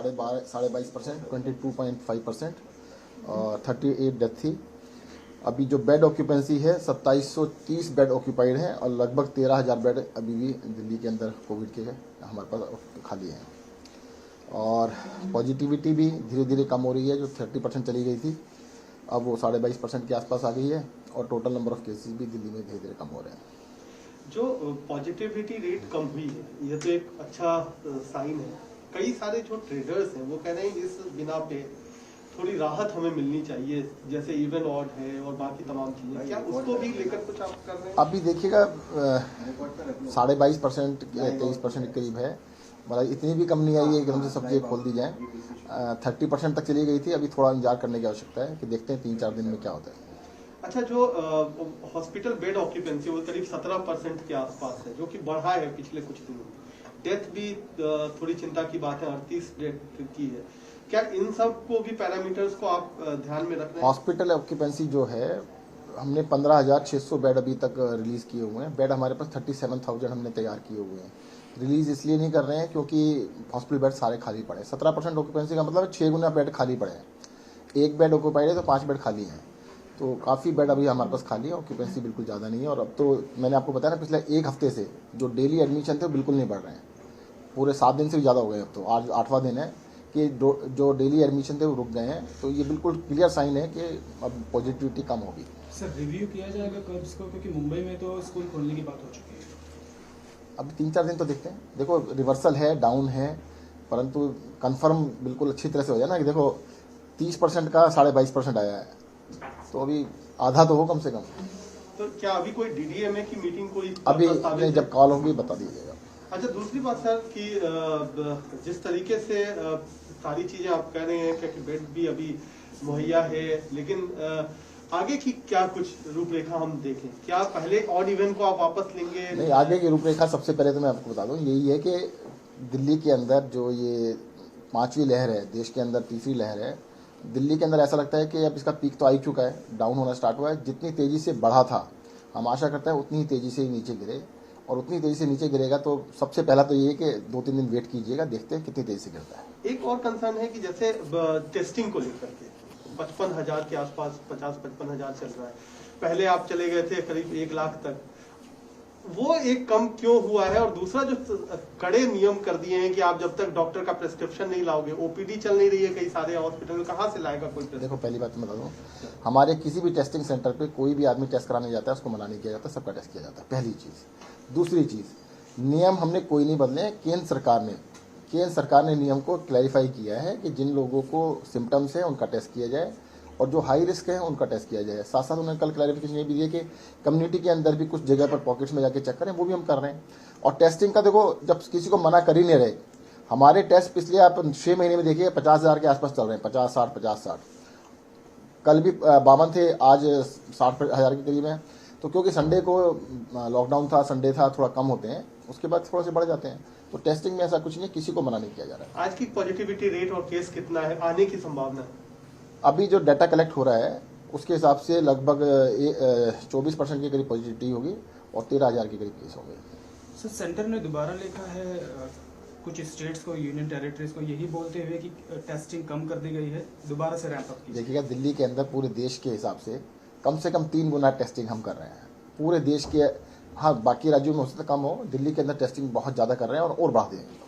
22%, 22.5%, और 38 डेथ थी। अभी जो बेड ऑक्यूपेंसी है 2730 बेड ऑक्यूपाइड है और लगभग 13,000 बेड अभी भी दिल्ली के अंदर कोविड के हमारे पास खाली हैं। और पॉजिटिविटी भी धीरे धीरे कम हो रही है, जो 30% चली गई थी अब वो 22.5% के आसपास आ गई है, और टोटल नंबर ऑफ केसेस भी दिल्ली में धीरे धीरे कम हो रहे हैं। जो पॉजिटिविटी रेट कम हुई है ये तो एक अच्छा साइन है। कई सारे जो ट्रेडर्स हैं वो कह रहे हैं इस बिना पे थोड़ी राहत हमें मिलनी चाहिए, जैसे इवन ऑड है और बाकी तमाम चीजें, क्या उसको भी लेकर कुछ आप कर रहे हैं? अभी देखिएगा 22.5% 23% के करीब है, मतलब इतनी भी कम नहीं आई है एकदम से सब चीज़ें खोल दी जाए। 30% तक चली गई थी, अभी थोड़ा इंतजार करने की आवश्यकता है कि देखते हैं 3-4 दिन में क्या होता है। अच्छा, जो हॉस्पिटल बेड ऑक्यूपेंसी वो करीब 17% के आसपास है, जो कि बढ़ा है पिछले कुछ दिनों में। डेथ भी थोड़ी चिंता की बात है, 38 डेथ की है। क्या इन सब को भी पैरामीटर्स को आप ध्यान में रख रहे हैं? हॉस्पिटल ऑक्यूपेंसी जो है हमने 15,600 बेड अभी तक रिलीज़ किए हुए हैं। बेड हमारे पास 37,000 हमने तैयार किए हुए हैं। रिलीज़ इसलिए नहीं कर रहे हैं क्योंकि हॉस्पिटल बेड सारे खाली पड़े। 17% ऑक्यूपेंसी का मतलब 6 गुना बेड खाली पड़े हैं। एक बेड ऑक्यूपाइड है तो 5 बेड खाली हैं, तो काफ़ी बेड अभी हमारे पास खाली है। ऑक्यूपेंसी बिल्कुल ज़्यादा नहीं है। और अब तो मैंने आपको बताया ना, पिछले एक हफ्ते से जो डेली एडमिशन थे वो बिल्कुल नहीं बढ़ रहे हैं। पूरे 7 दिन से भी ज़्यादा हो गए, अब तो आज 8वां दिन है कि जो डेली एडमिशन थे वो रुक गए हैं। तो ये बिल्कुल क्लियर साइन है कि अब पॉजिटिविटी कम होगी। सर, रिव्यू किया जाएगा कब इसको, क्योंकि मुंबई में तो स्कूल खोलने की बात हो चुकी है। अब 3-4 दिन तो देखते हैं। देखो रिवर्सल है, डाउन है, परंतु कंफर्म बिल्कुल अच्छी तरह से हो जाए ना कि देखो 30% का 22.5% आया है, तो अभी आधा तो हो कम से कम। तो क्या अभी कोई डीडीएमए की मीटिंग कोई अभी जब कॉल होगी बता दीजिएगा। अच्छा, दूसरी बात सर कि जिस तरीके से सारी चीजें आप कह रहे हैं कि बेड भी अभी मुहैया है, लेकिन आगे की क्या कुछ रूपरेखा हम देखें? क्या पहले ऑड इवन को आप वापस लेंगे? नहीं, आगे की रूपरेखा सबसे पहले तो मैं आपको बता दूं यही है कि दिल्ली के अंदर जो ये 5वीं लहर है, देश के अंदर तीसरी लहर है, दिल्ली के अंदर ऐसा लगता है कि अब इसका पीक तो आ ही चुका है, डाउन होना स्टार्ट हुआ है। जितनी तेज़ी से बढ़ा था, हम आशा करते हैं उतनी ही तेज़ी से ही नीचे गिरे, और उतनी तेज़ी से नीचे गिरेगा तो सबसे पहला तो ये है कि 2-3 दिन वेट कीजिएगा, देखते हैं कितनी तेज़ी से गिरता है। एक और कंसर्न है कि जैसे टेस्टिंग को लेकर के 55,000 के आसपास 50-55,000 चल रहा है। पहले आप चले गए थे करीब 1 लाख तक, वो एक कम क्यों हुआ है? और दूसरा जो कड़े नियम कर दिए हैं कि आप जब तक डॉक्टर का प्रेस्क्रिप्शन नहीं लाओगे, ओपीडी चल नहीं रही है कई सारे हॉस्पिटल में, कहाँ से लाएगा कोई? देखो पहली बात मैं बता दूं, हमारे किसी भी टेस्टिंग सेंटर पे कोई भी आदमी टेस्ट कराने जाता है उसको मना नहीं किया जाता, सबका टेस्ट किया जाता है, पहली चीज़। दूसरी चीज़, नियम हमने कोई नहीं बदले। केंद्र सरकार ने नियम को क्लैरिफाई किया है कि जिन लोगों को सिम्टम्स है उनका टेस्ट किया जाए, और जो हाई रिस्क है उनका टेस्ट किया जाए। साथ साथ उन्होंने कल क्लैरिफिकेशन ये भी दिया कि कम्युनिटी के अंदर भी कुछ जगह पर पॉकेट्स में जाके चेक करें, वो भी हम कर रहे हैं। और टेस्टिंग का देखो, जब किसी को मना कर ही नहीं रहे, हमारे टेस्ट पिछले आप 6 महीने में देखिए 50,000 के आसपास चल रहे हैं, 50-60, 50-60। कल भी 52 थे, आज 60,000 के करीब हैं। तो क्योंकि संडे को लॉकडाउन था, संडे था, थोड़ा कम होते हैं, उसके बाद थोड़ा से बढ़ जाते हैं। तो टेस्टिंग में ऐसा कुछ नहीं, किसी को मना नहीं किया जा रहा है। आज की पॉजिटिविटी रेट और केस कितना है, आने की संभावना है? अभी जो डाटा कलेक्ट हो रहा है उसके हिसाब से लगभग 24% के करीब पॉजिटिविटी होगी और 13,000 के करीब केस होंगे। सर, सेंटर ने दोबारा लिखा है कुछ स्टेट्स को, यूनियन टेरिटरीज को, यही बोलते हुए कि टेस्टिंग कम कर दी गई है, दोबारा से रैंप अप की। देखिएगा, दिल्ली के अंदर पूरे देश के हिसाब से कम 3 गुना टेस्टिंग हम कर रहे हैं पूरे देश के। हाँ, बाकी राज्यों में हो सकता है कम हो, दिल्ली के अंदर टेस्टिंग बहुत ज़्यादा कर रहे हैं और बढ़ा देंगे।